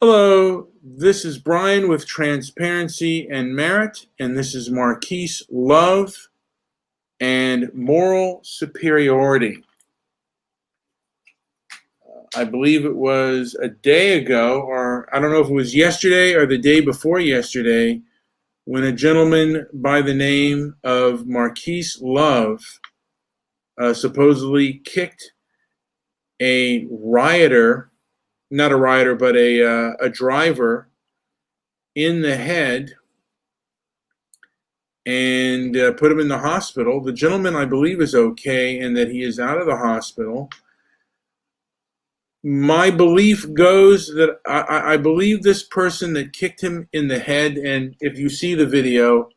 Hello, this is Brian with Transparency and Merit, and this is Marquise, Love and Moral Superiority. I believe it was a day ago, or I don't know if it was yesterday or the day before yesterday, when a gentleman by the name of Marquise Love supposedly kicked a rioter, not a rioter, but a driver in the head and put him in the hospital. The gentleman, I believe, is okay and that he is out of the hospital. My belief goes that I believe this person that kicked him in the head, and if you see the video,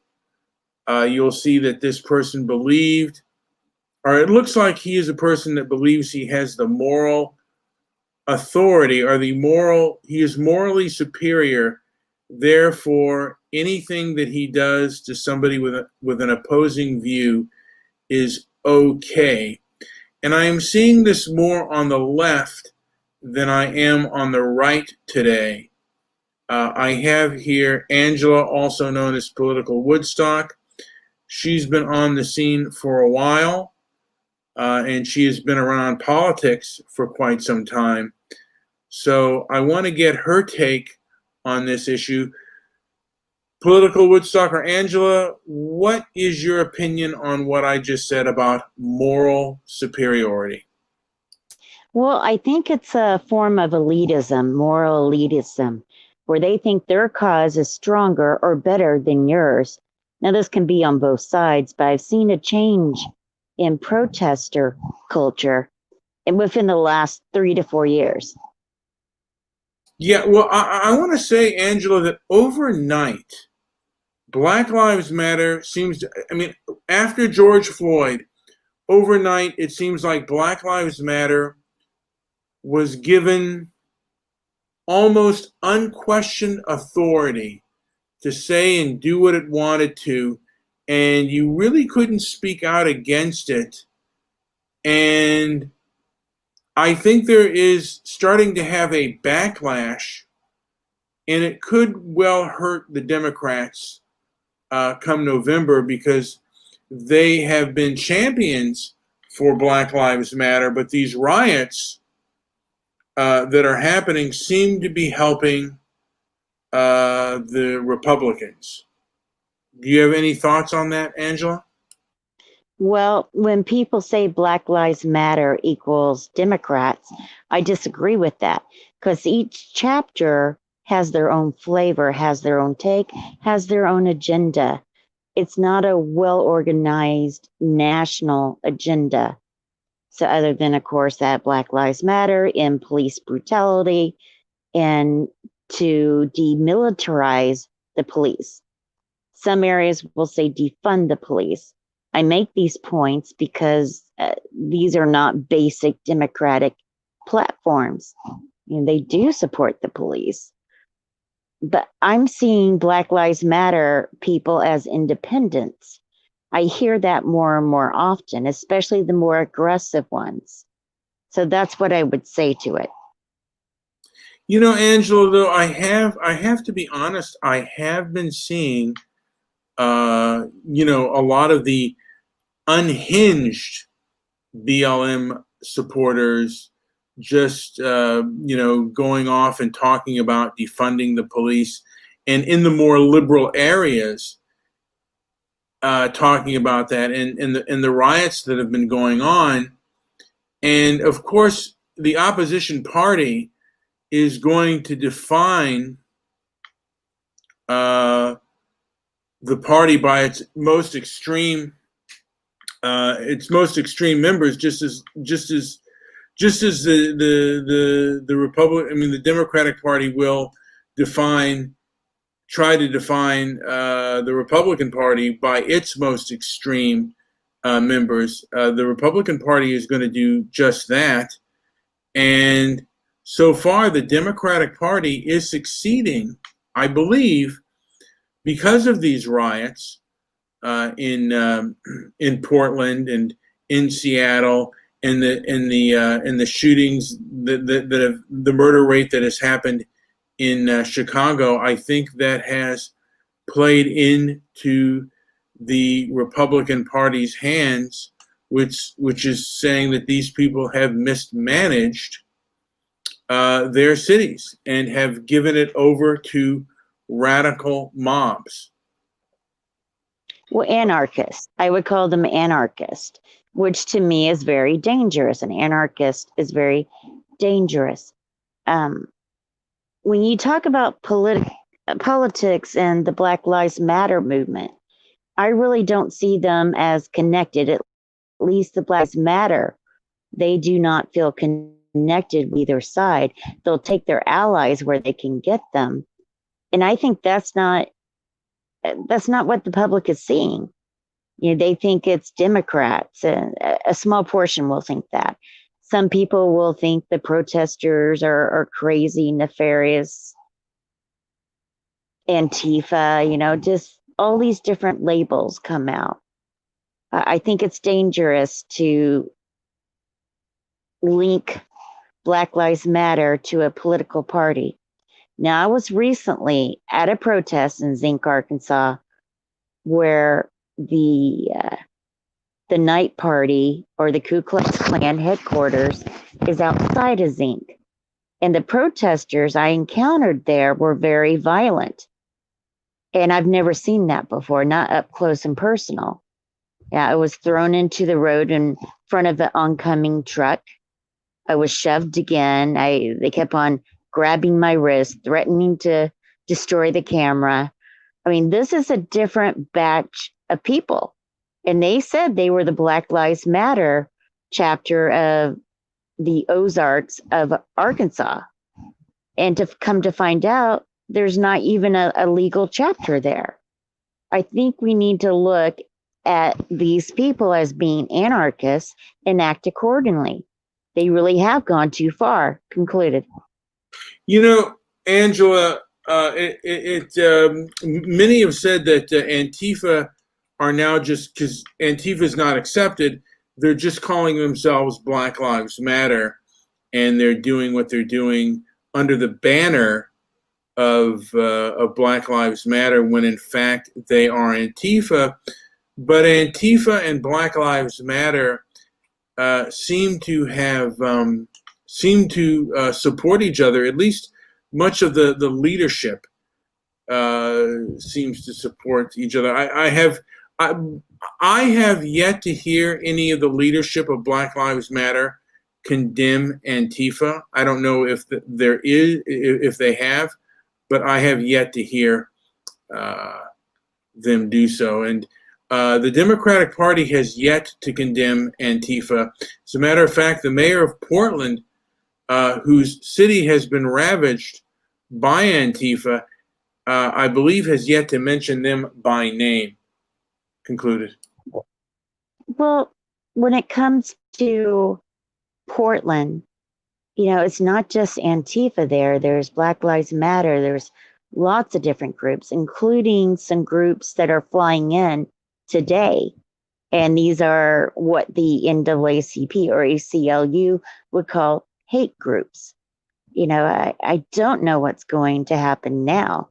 you'll see that this person believed, or it looks like he is a person that believes he has the moral authority, or he is morally superior. Therefore, anything that he does to somebody with an opposing view is okay. And I am seeing this more on the left than I am on the right today. I have here Angela, also known as Political Woodstock. She's been on the scene for a while, and she has been around politics for quite some time. So I want to get her take on this issue. Political Woodstock or Angela, what is your opinion on what I just said about moral superiority? Well, I think it's a form of elitism, moral elitism, where they think their cause is stronger or better than yours. Now, this can be on both sides, but I've seen a change in protester culture within the last 3 to 4 years. Yeah, well, I want to say, Angela, that overnight, Black Lives Matter after George Floyd, overnight, it seems like Black Lives Matter was given almost unquestioned authority to say and do what it wanted to, and you really couldn't speak out against it. And I think there is starting to have a backlash, and it could well hurt the Democrats come November, because they have been champions for Black Lives Matter, but these riots that are happening seem to be helping the Republicans. Do you have any thoughts on that, Angela? Well, when people say Black Lives Matter equals Democrats, I disagree with that because each chapter has their own flavor, has their own take, has their own agenda. It's not a well organized national agenda. So, other than, of course, that Black Lives Matter and police brutality and to demilitarize the police. Some areas will say defund the police. I make these points because these are not basic democratic platforms. They do support the police. But I'm seeing Black Lives Matter people as independents. I hear that more and more often, especially the more aggressive ones. So that's what I would say to it. You know, Angela, though, I have to be honest, I have been seeing a lot of the unhinged BLM supporters just going off and talking about defunding the police, and in the more liberal areas talking about that, and the riots that have been going on. And of course, the opposition party is going to define the party by its most extreme members, just as the the Democratic Party will try to define the Republican Party by its most extreme members. The Republican Party is going to do just that, and so far the Democratic Party is succeeding, I believe, because of these riots in Portland and in Seattle in the shootings that have the murder rate that has happened in Chicago, I think that has played into the Republican Party's hands, which is saying that these people have mismanaged their cities and have given it over to radical mobs. Well, anarchists. I would call them anarchist, which to me is very dangerous. An anarchist is very dangerous. When you talk about politics and the Black Lives Matter movement, I really don't see them as connected. At least the Black Lives Matter, they do not feel connected with either side. They'll take their allies where they can get them. And I think that's not what the public is seeing. You know, they think it's Democrats. A small portion will think that. Some people will think the protesters are crazy, nefarious, Antifa, you know, just all these different labels come out. I think it's dangerous to link Black Lives Matter to a political party. Now, I was recently at a protest in Zinc, Arkansas, where the night party or the Ku Klux Klan headquarters is outside of Zinc. And the protesters I encountered there were very violent. And I've never seen that before, not up close and personal. Yeah, I was thrown into the road in front of the oncoming truck. I was shoved again. They kept on grabbing my wrist, threatening to destroy the camera. I mean, this is a different batch of people. And they said they were the Black Lives Matter chapter of the Ozarks of Arkansas. And to come to find out, there's not even a legal chapter there. I think we need to look at these people as being anarchists and act accordingly. They really have gone too far. Concluded. You know, Angela, many have said that Antifa are now, just because Antifa is not accepted, they're just calling themselves Black Lives Matter, and they're doing what they're doing under the banner of Black Lives Matter, when in fact they are Antifa. But Antifa and Black Lives Matter seem to support each other. At least much of the leadership seems to support each other. I have yet to hear any of the leadership of Black Lives Matter condemn Antifa. I don't know if if they have, but I have yet to hear them do so. And the Democratic Party has yet to condemn Antifa. As a matter of fact, the mayor of Portland, whose city has been ravaged by Antifa, I believe has yet to mention them by name. Concluded. Well, when it comes to Portland, you know, it's not just Antifa there. There's Black Lives Matter. There's lots of different groups, including some groups that are flying in today. And these are what the NAACP or ACLU would call hate groups. You know, I don't know what's going to happen now.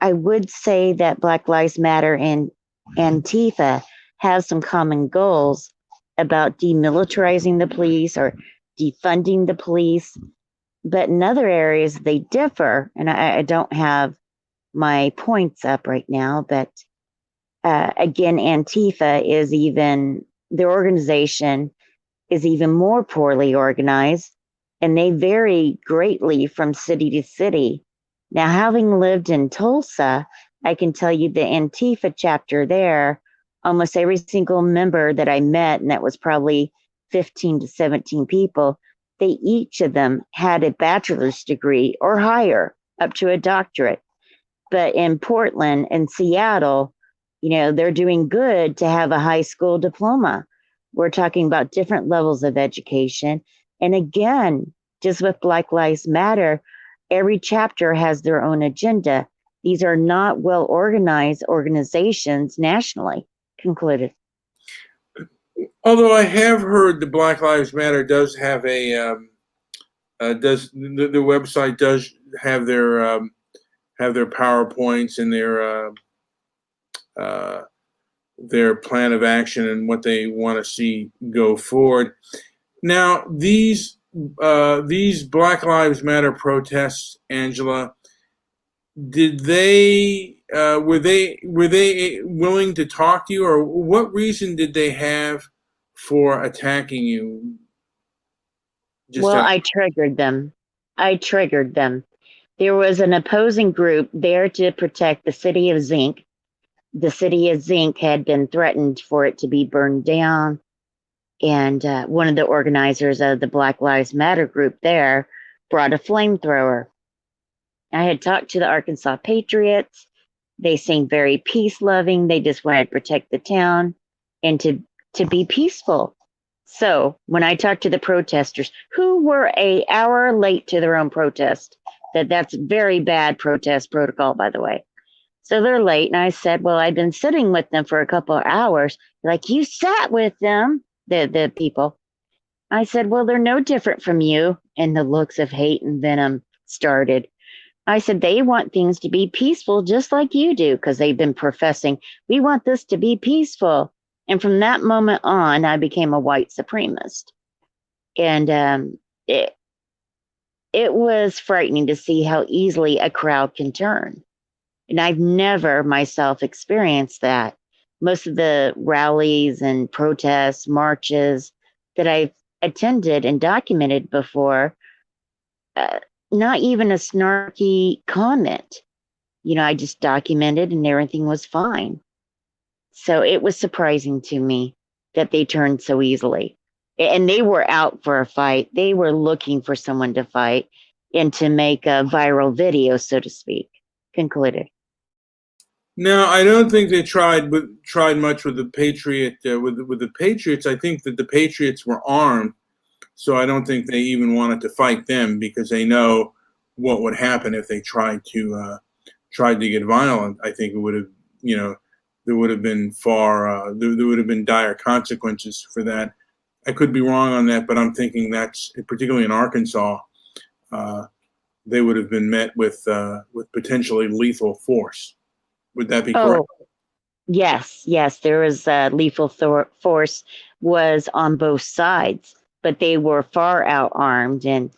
I would say that Black Lives Matter and Antifa have some common goals about demilitarizing the police or defunding the police. But in other areas, they differ. And I don't have my points up right now. But again, Antifa is their organization is even more poorly organized. And they vary greatly from city to city. Now, having lived in Tulsa, I can tell you the Antifa chapter there, almost every single member that I met, and that was probably 15 to 17 people, each of them had a bachelor's degree or higher, up to a doctorate. But in Portland and Seattle, you know, they're doing good to have a high school diploma. We're talking about different levels of education. And again, just with Black Lives Matter, every chapter has their own agenda. These are not well organized organizations nationally. Concluded. Although I have heard the Black Lives Matter does have a does the website does have their PowerPoints and uh, their plan of action and what they want to see go forward. Now, these Black Lives Matter protests, Angela, did they were they willing to talk to you, or what reason did they have for attacking you? Just Well, out. I triggered them. I triggered them. There was an opposing group there to protect the city of Zinc. The city of Zinc had been threatened for it to be burned down. And one of the organizers of the Black Lives Matter group there brought a flamethrower. I had talked to the Arkansas Patriots. They seemed very peace loving. They just wanted to protect the town and to be peaceful. So when I talked to the protesters, who were an hour late to their own protest, that's very bad protest protocol, by the way. So they're late, and I said, "Well, I've been sitting with them for a couple of hours." Like, you sat with them, the people. I said, "Well, they're no different from you." And the looks of hate and venom started. I said, "They want things to be peaceful just like you do," because they've been professing, "We want this to be peaceful." And from that moment on, I became a white supremacist. And it, it was frightening to see how easily a crowd can turn. And I've never myself experienced that. Most of the rallies and protests, marches that I've attended and documented before, uh, not even a snarky comment. I just documented and everything was fine. So it was surprising to me that they turned so easily. And they were out for a fight. They were looking for someone to fight and to make a viral video, so to speak. Concluded. No, I don't think they tried much with the with the Patriots. I think that the Patriots were armed, so I don't think they even wanted to fight them because they know what would happen if they tried to get violent. I think it would have, there would have been there would have been dire consequences for that. I could be wrong on that, but I'm thinking that's particularly in Arkansas, uh, they would have been met with potentially lethal force. Would that be correct? Oh, yes, yes, there was lethal force was on both sides, but they were far out armed. And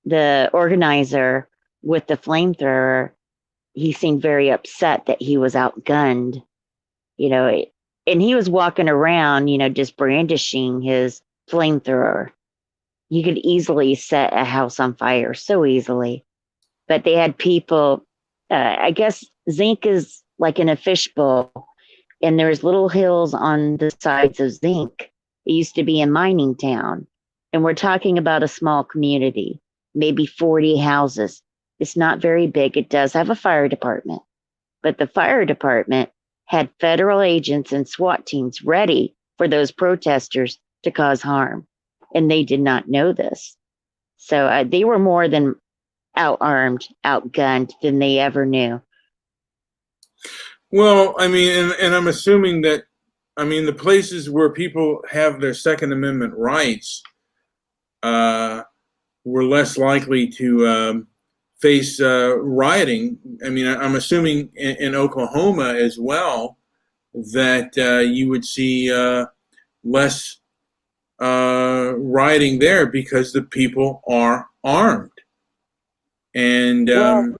the organizer with the flamethrower, he seemed very upset that he was outgunned, you know, and he was walking around, just brandishing his flamethrower. You could easily set a house on fire so easily. But they had people, I guess Zinc is like in a fishbowl, and there's little hills on the sides of Zinc. It used to be a mining town. And we're talking about a small community, maybe 40 houses. It's not very big. It does have a fire department, but the fire department had federal agents and SWAT teams ready for those protesters to cause harm. And they did not know this. So they were more than out armed, outgunned than they ever knew. Well, I mean, and I'm assuming that, I mean, the places where people have their Second Amendment rights uh, were less likely to face rioting. I mean, I'm assuming in Oklahoma as well that you would see less rioting there because the people are armed. And Well,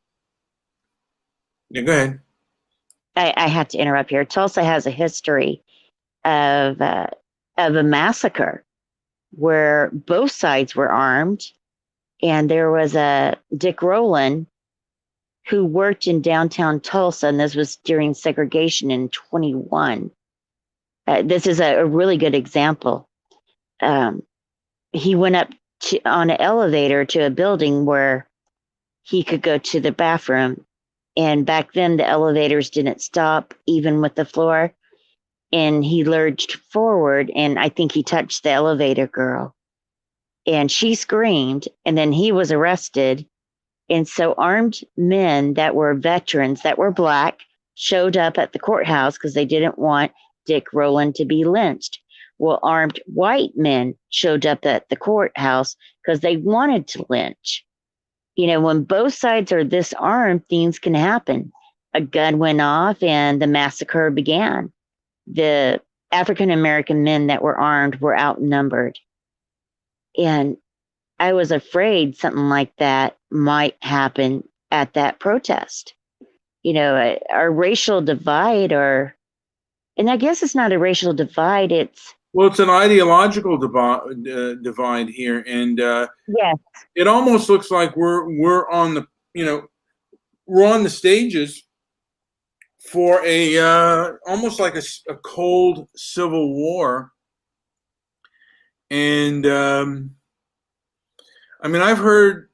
yeah, go ahead. I have to interrupt here. Tulsa has a history of a massacre where both sides were armed, and there was a Dick Rowland who worked in downtown Tulsa, and this was during segregation in 21. This is a really good example. Um, he went up on an elevator to a building where he could go to the bathroom. And back then, the elevators didn't stop even with the floor. And he lurched forward, and I think he touched the elevator girl. And she screamed, and then he was arrested. And so armed men that were veterans, that were Black, showed up at the courthouse because they didn't want Dick Rowland to be lynched. Well, armed white men showed up at the courthouse because they wanted to lynch. You know, when both sides are this armed, things can happen. A gun went off and the massacre began. The African American men that were armed were outnumbered. And I was afraid something like that might happen at that protest. You know, our racial divide, or, and I guess it's not a racial divide, it's, Well, it's an ideological divide here, and yeah, it almost looks like we're on the, you know, we're on the stages for a almost like a cold civil war. And I mean, I've heard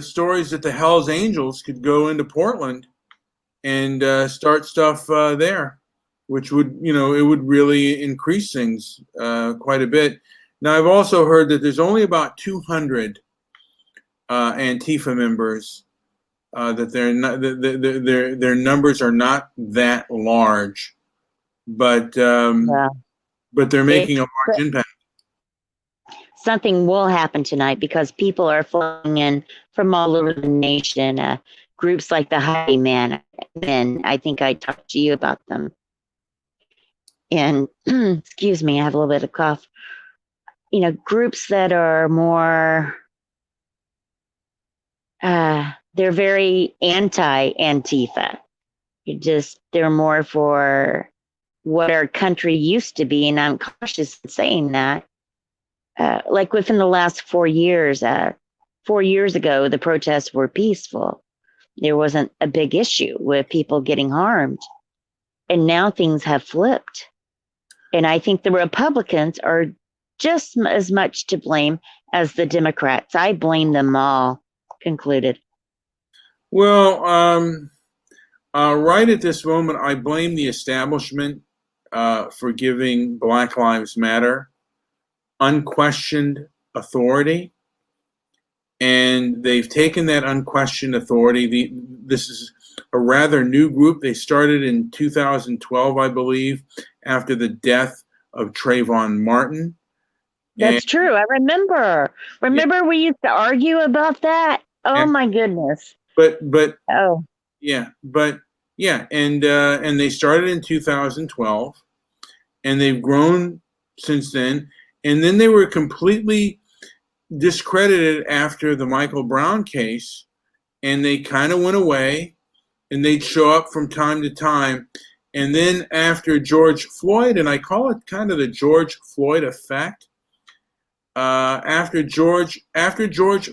stories that the Hells Angels could go into Portland and start stuff there, which would, you know, it would really increase things quite a bit. Now, I've also heard that there's only about 200 Antifa members. That their numbers are not that large, but yeah. they're making It's, a large impact. something will happen tonight because people are flowing in from all over the nation. Groups like the Highwaymen, I think I talked to you about them. And excuse me, I have a little bit of cough. You know, groups that are more, they're very anti-Antifa. They're more for what our country used to be. And I'm cautious in saying that. Like within the last 4 years, 4 years ago, the protests were peaceful. There wasn't a big issue with people getting harmed. And now things have flipped. And I think the Republicans are just as much to blame as the Democrats. I blame them all. Concluded. Well, right at this moment, I blame the establishment for giving Black Lives Matter unquestioned authority. And they've taken that unquestioned authority. This is a rather new group. They started in 2012, I believe, after the death of Trayvon Martin. That's true. I remember. Remember, we used to argue about that. Oh and, my goodness. But Oh, yeah, and they started in 2012, and they've grown since then. And then they were completely discredited after the Michael Brown case, and they kind of went away, and they'd show up from time to time. And then after George Floyd, and I call it kind of the George Floyd effect, after George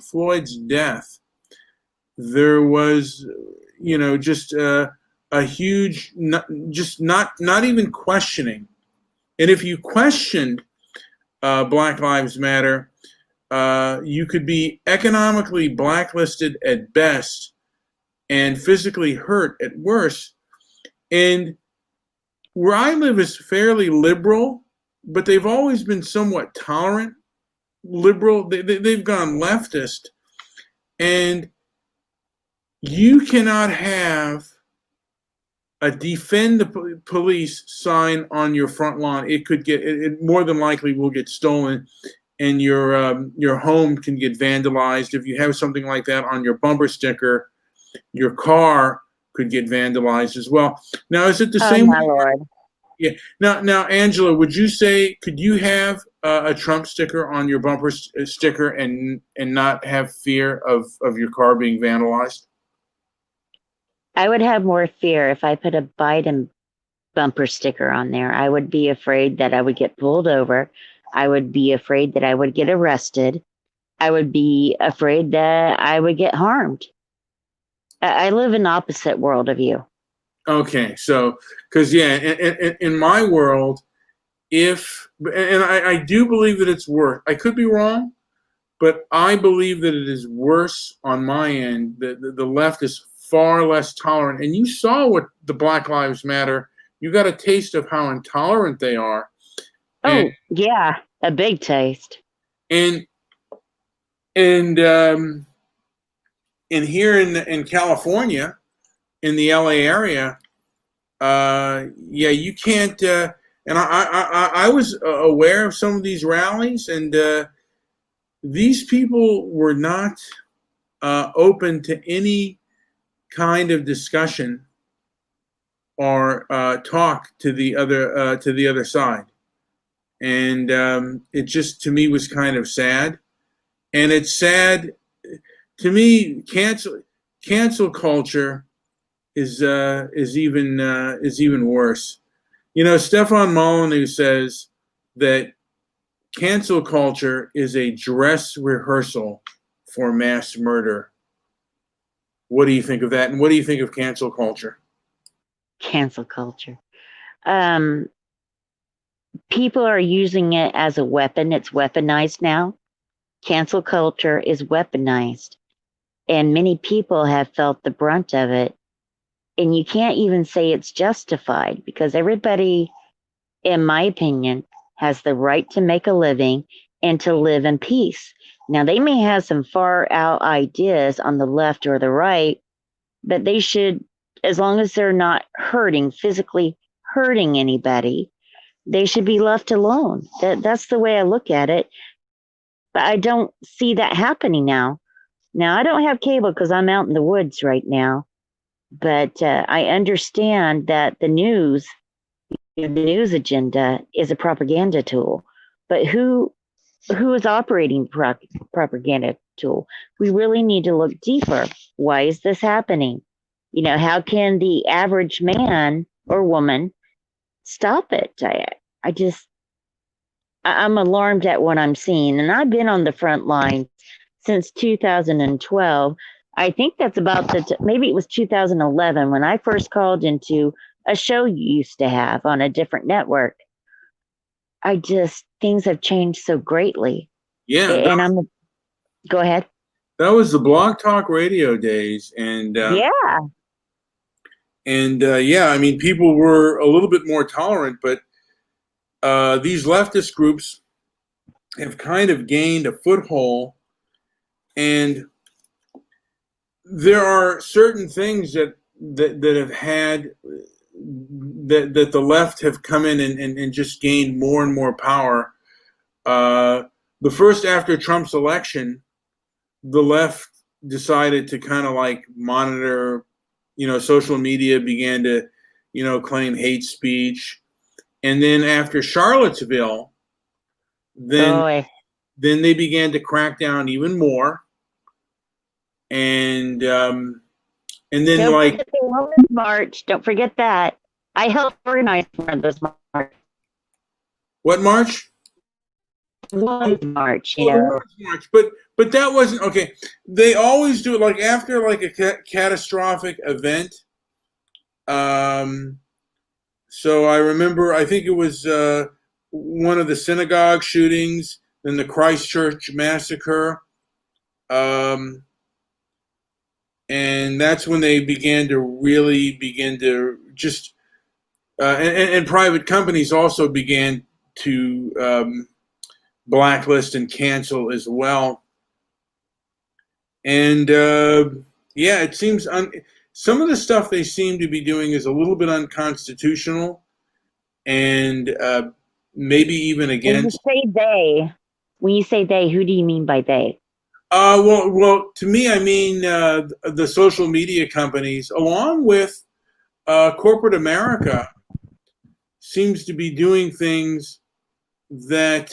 Floyd's death, there was, you know, just a huge, not even questioning. And if you questioned Black Lives Matter, you could be economically blacklisted at best and physically hurt at worst. And where I live is fairly liberal, but they've always been somewhat tolerant. Liberal, they've gone leftist, and you cannot have a defend the police sign on your front lawn. It could get, it more than likely will get stolen, and your home can get vandalized. If you have something like that on your bumper sticker, your car could get vandalized as well. Now, is it the same? oh my Lord. Yeah. Now, Angela, would you say, could you have a Trump sticker on your bumper sticker and not have fear of your car being vandalized? I would have more fear if I put a Biden bumper sticker on there. I would be afraid that I would get pulled over. I would be afraid that I would get arrested. I would be afraid that I would get harmed. I live in the opposite world of you. Okay, so because yeah, in my world, I do believe that it's worse. I could be wrong, but I believe that it is worse on my end. The left is far less tolerant, and you saw what the Black Lives Matter. You got a taste of how intolerant they are. Oh, yeah, a big taste. And here in California, in the LA area, yeah, you can't. And I was aware of some of these rallies, and these people were not open to any kind of discussion or talk to the other side, and it just to me was kind of sad. And it's sad to me. Cancel culture is even worse. You know, Stefan Molyneux says that cancel culture is a dress rehearsal for mass murder. What do you think of that? And what do you think of cancel culture? Cancel culture. Um, People are using it as a weapon. It's weaponized now. Cancel culture is weaponized, and many people have felt the brunt of it. And you can't even say it's justified because everybody, in my opinion, has the right to make a living and to live in peace. Now, they may have some far out ideas on the left or the right, but they should, as long as they're not physically hurting anybody, they should be left alone. That's the way I look at it. But I don't see that happening now. Now, I don't have cable because I'm out in the woods right now, but I understand that the news agenda is a propaganda tool. But who is operating propaganda tool? We really need to look deeper. Why is this happening? How can the average man or woman stop it? I just I'm alarmed at what I'm seeing, and I've been on the front line since 2012. I think that's about maybe it was 2011 when I first called into a show you used to have on a different network. Things have changed so greatly. Yeah, And go ahead. that was the Blog Talk Radio days, and Yeah. yeah, I mean, people were a little bit more tolerant, but these leftist groups have kind of gained a foothold, and there are certain things that have had that the left have come in and just gained more and more power. The first after Trump's election, the left decided to kind of like monitor, social media began to, claim hate speech. And then after Charlottesville, then Boy. then they began to crack down even more. And then Don't like forget the Women's March. Don't forget that. I helped organize one of those marches. what march? Women's March, Oh, the Women's March, but that wasn't okay. They always do it like after like a catastrophic event. So I remember, I think it was one of the synagogue shootings, then the Christchurch massacre, and that's when they began to really begin to just, and private companies also began to blacklist and cancel as well. And yeah, it seems some of the stuff they seem to be doing is a little bit unconstitutional, and maybe even against. When you say they, who do you mean by they? Well, to me, I mean the social media companies, along with corporate America, seems to be doing things that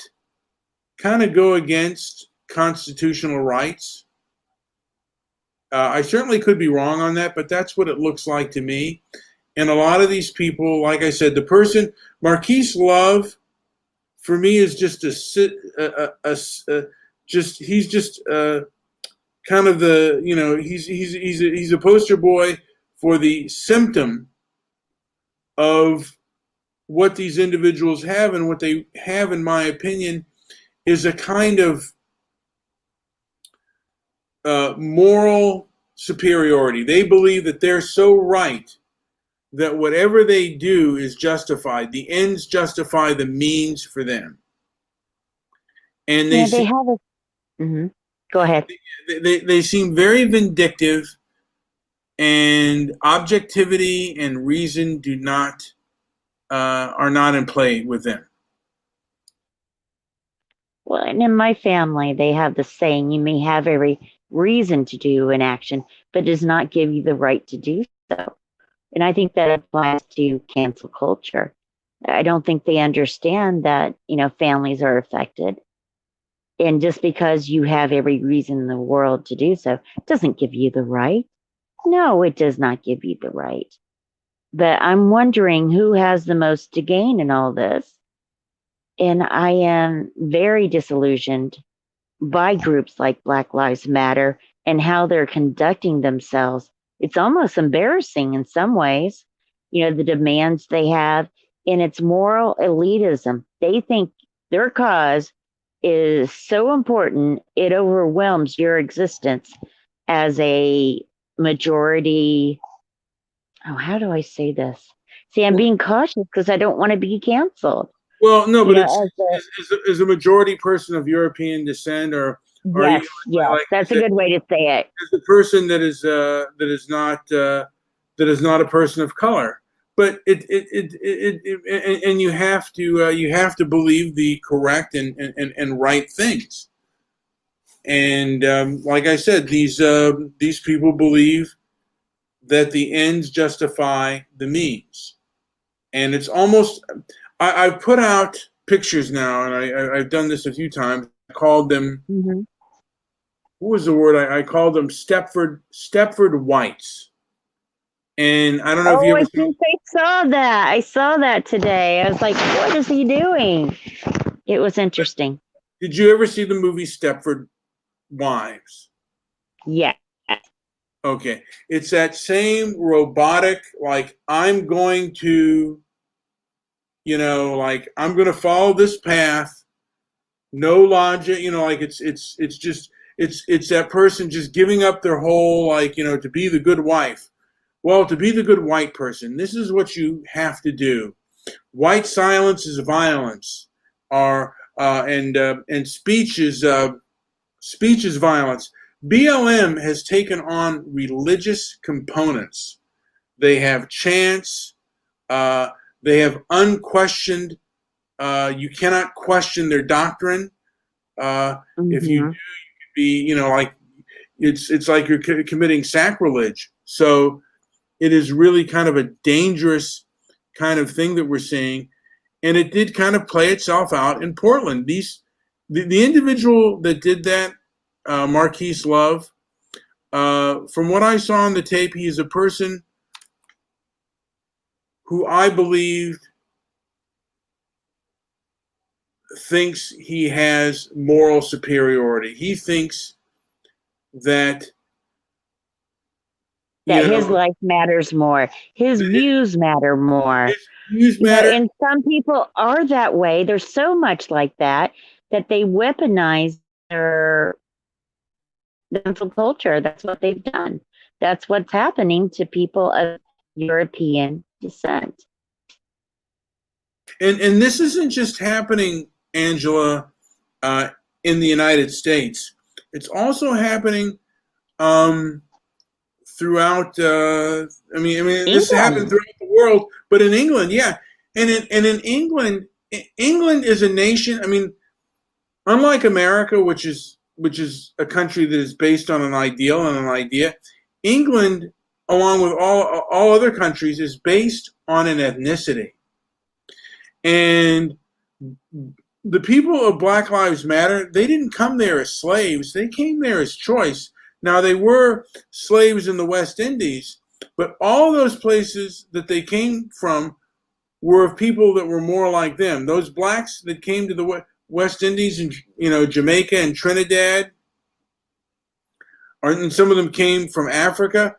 kind of go against constitutional rights. I certainly could be wrong on that, but that's what it looks like to me. And a lot of these people, like I said, the person Marquise Love, for me, is just he's just kind of the he's a poster boy for the symptom of what these individuals have, and what they have, in my opinion, is a kind of moral superiority. They believe that they're so right that whatever they do is justified. The ends justify the means for them. And they have a. Mm-hmm. Go ahead. They seem very vindictive, and objectivity and reason do not are not in play with them. Well, and in my family, they have the saying, you may have every reason to do an action, but does not give you the right to do so. And I think that applies to cancel culture. I don't think they understand that, families are affected. And just because you have every reason in the world to do so doesn't give you the right. No, it does not give you the right. But I'm wondering who has the most to gain in all this. And I am very disillusioned by groups like Black Lives Matter and how they're conducting themselves. It's almost embarrassing in some ways, the demands they have, and it's moral elitism. They think their cause is so important, it overwhelms your existence as a majority. Oh, how do I say this? See, I'm being cautious because I don't want to be canceled. Well, no, but it's As a, is a majority person of European descent, or are you yes, like that's a good way to say it. is a person that is not a person of color? But and you have to believe the correct and right things. And like I said, these people believe that the ends justify the means, and it's almost I've put out pictures now, and I've done this a few times. I called them, Mhm. what was the word? I called them Stepford Whites. And I don't know if you Oh, I ever saw, think I saw that. I saw that today. I was like, what is he doing? It was interesting. did you ever see the movie Stepford Wives? Yeah. Okay. It's that same robotic, like like I'm going to follow this path, no logic, like it's just, it's that person just giving up their whole, like, to be the good wife. Well, to be the good white person, this is what you have to do. White silence is violence, or and speech is violence. BLM has taken on religious components. They have chants. Uh, they have unquestioned. You cannot question their doctrine. If you Hmm. be, like it's like you're committing sacrilege. So it is really kind of a dangerous kind of thing that we're seeing, and it did kind of play itself out in Portland. The individual that did that, Marquise Love, from what I saw on the tape, he is a person who I believe thinks he has moral superiority. He thinks that, That you his know, life matters more, his views matter more. his views matter. And some people are that way. They're so much like that that they weaponize their cancel culture. That's what they've done. That's what's happening to people of European descent. And this isn't just happening, Angela, uh, in the United States. It's also happening um, throughout. This happened England. throughout the world, but in England, yeah, and in England, England is a nation. I mean, unlike America, which is a country that is based on an ideal and an idea, England, along with all other countries, is based on an ethnicity. And the people of Black Lives Matter, they didn't come there as slaves. They came there as choice. Now, they were slaves in the West Indies, but all those places that they came from were of people that were more like them. Those blacks that came to the West Indies and, Jamaica and Trinidad, and some of them came from Africa,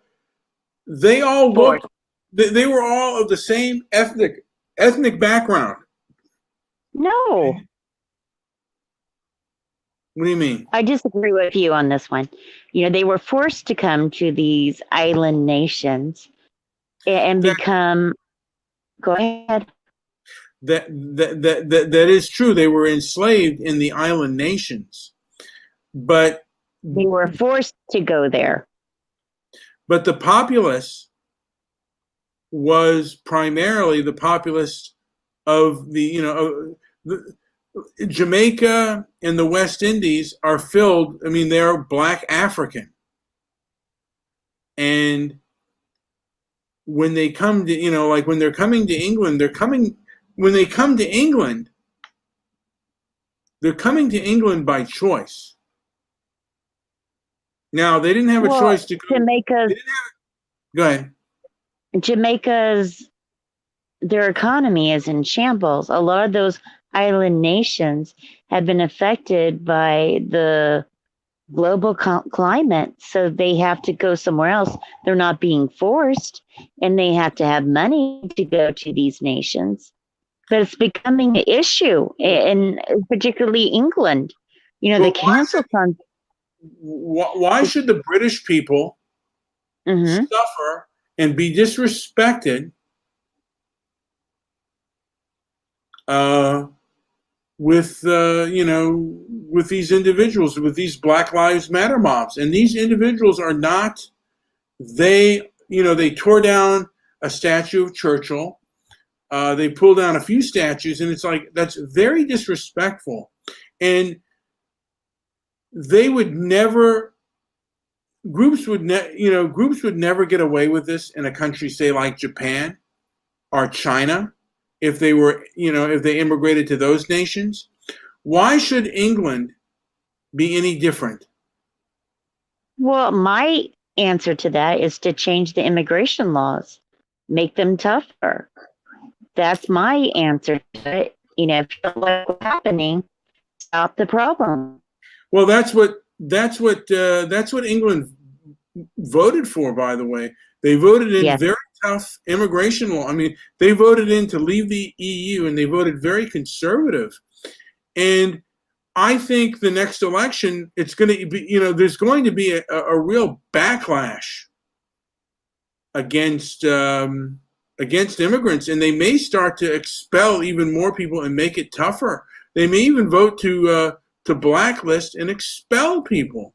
they all Fourth. looked, they were all of the same ethnic background. No, What do you mean? I disagree with you on this one. They were forced to come to these island nations and That become, go ahead. that is true. They were enslaved in the island nations, but They were forced to go there. the populace was primarily the populace of the, Jamaica and the West Indies are filled. I mean, they're Black African, and when they come to, like when they're coming to England, when they come to England, they're coming to England by choice. Now, they didn't have a Well, choice to go. Jamaica's Go ahead. Jamaica's their economy is in shambles. A lot of those island nations have been affected by the global climate, so they have to go somewhere else. They're not being forced, and they have to have money to go to these nations. But it's becoming an issue, in particularly England. The But cancel con. why should the British people Mm-hmm. suffer and be disrespected with with these individuals, with these Black Lives Matter mobs? And these individuals are not. They tore down a statue of Churchill. They pulled down a few statues, and it's like, that's very disrespectful. And they would never. Groups would never get away with this in a country, say, like Japan or China, if they were, if they immigrated to those nations. Why should England be any different? Well, my answer to that is to change the immigration laws, make them tougher. That's my answer to it. If you don't like what's happening, stop the problem. Well, that's what England voted for. By the way, they voted in very tough immigration law. I mean, they voted in to leave the EU, and they voted very conservative. And I think the next election, it's going to be, there's going to be a real backlash against immigrants, and they may start to expel even more people and make it tougher. They may even vote to blacklist and expel people.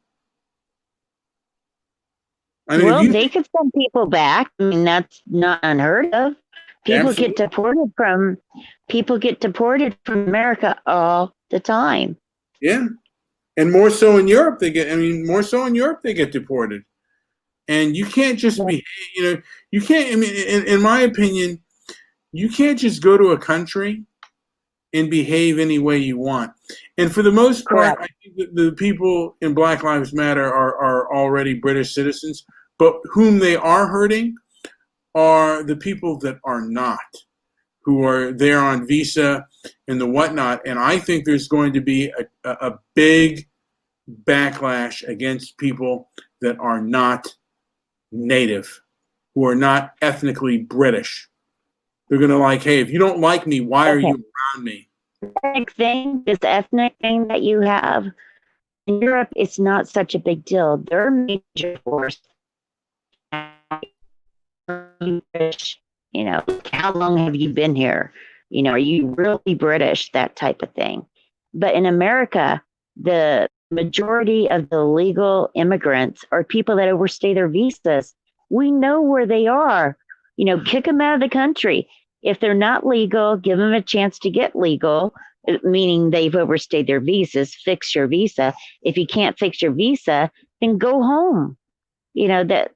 I mean, they could send people back. I mean, that's not unheard of. People get deported from America all the time. Yeah, and more so in Europe. They get deported. And you can't just be, you can't. I mean, in my opinion, you can't just go to a country and behave any way you want. And for the most part, I think that the people in Black Lives Matter are already British citizens, but whom they are hurting are the people that are not, who are there on visa and the whatnot. And I think there's going to be a big backlash against people that are not native, who are not ethnically British. They're going to like, hey, if you don't like me, why are you around me? This ethnic thing that you have in Europe, it's not such a big deal. They're major force. How long have you been here? Are you really British? That type of thing. But in America, the majority of the legal immigrants are people that overstay their visas. We know where they are. Kick them out of the country. If they're not legal, give them a chance to get legal, meaning they've overstayed their visas. Fix your visa. If you can't fix your visa, then go home. That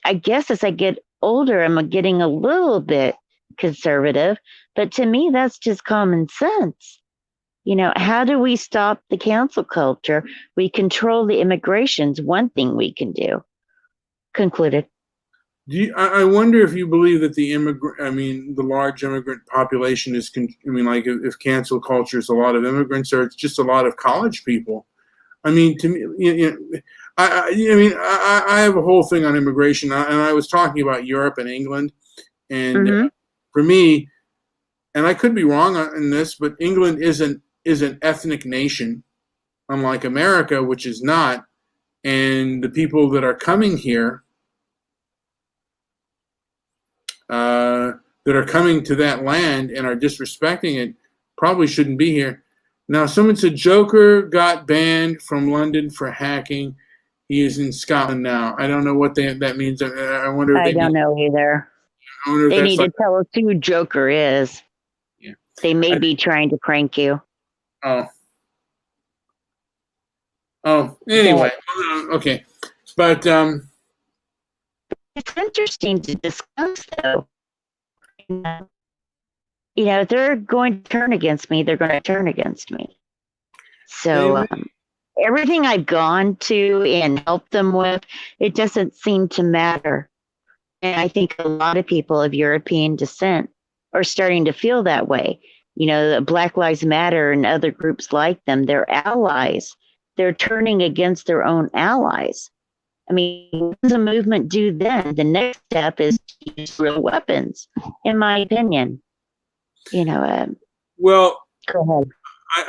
I guess as I get older, I'm getting a little bit conservative, but to me, that's just common sense. How do we stop the cancel culture? We control the immigration's one thing we can do. Concluded. I wonder if you believe that the large immigrant population is, like if cancel culture is a lot of immigrants or it's just a lot of college people. I mean, to me, I have a whole thing on immigration, and I was talking about Europe and England, and for me, and I could be wrong in this, but England is an ethnic nation, unlike America, which is not, and the people that are coming here, that are coming to that land and are disrespecting it, probably shouldn't be here. Now, someone said Joker got banned from London for hacking. He is in Scotland now. I don't know what that means. I wonder. I don't know either. They need to tell us who Joker is. Yeah. They may be trying to prank you. Oh. Oh, anyway, okay. But It's interesting to discuss, though. If they're going to turn against me, they're going to turn against me. So everything I've gone to and helped them with, it doesn't seem to matter. And I think a lot of people of European descent are starting to feel that way. The Black Lives Matter and other groups like them, they're allies. They're turning against their own allies. I mean, what does a movement do then? The next step is to use real weapons, in my opinion. well, Go ahead.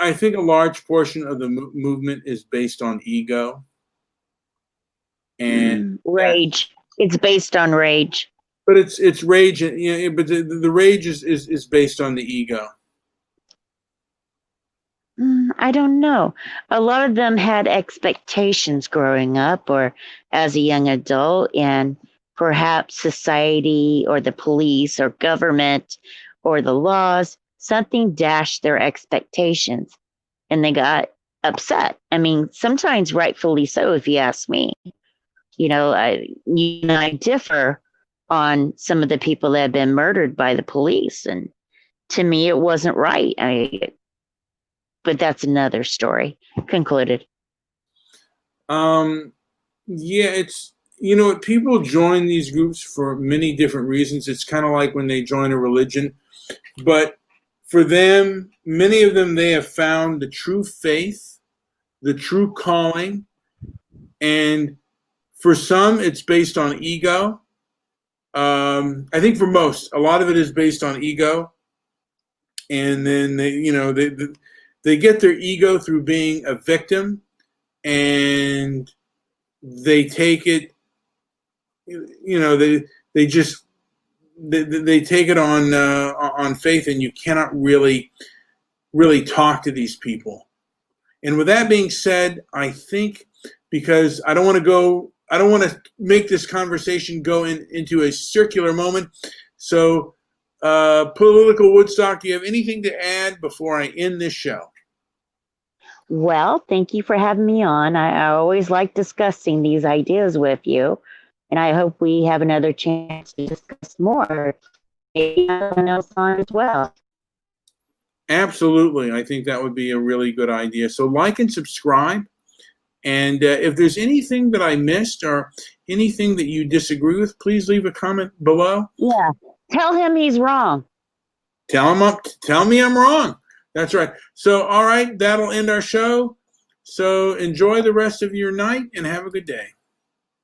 I think a large portion of the movement is based on ego and rage. It's based on rage. But it's rage, but the rage is based on the ego. I don't know. A lot of them had expectations growing up or as a young adult, and perhaps society or the police or government or the laws, something dashed their expectations and they got upset. I mean, sometimes rightfully so, if you ask me. You and I differ on some of the people that have been murdered by the police. And to me, it wasn't right. But that's another story. Concluded. Yeah, it's, people join these groups for many different reasons. It's kind of like when they join a religion. But for them, many of them, they have found the true faith, the true calling. And for some, it's based on ego. I think for most, a lot of it is based on ego. And then they get their ego through being a victim, and they take it, they just they take it on faith, and you cannot really talk to these people. And with that being said, I think, because I don't want to make this conversation go into a circular moment. So, Political Woodstock, do you have anything to add before I end this show? Well, thank you for having me on. I always like discussing these ideas with you, and I hope we have another chance to discuss more. Maybe someone else on as well. Absolutely. I think that would be a really good idea. So like and subscribe. And if there's anything that I missed or anything that you disagree with, please leave a comment below. Yeah. Tell him he's wrong. Tell me I'm wrong. That's right. So, all right, that'll end our show. So enjoy the rest of your night and have a good day.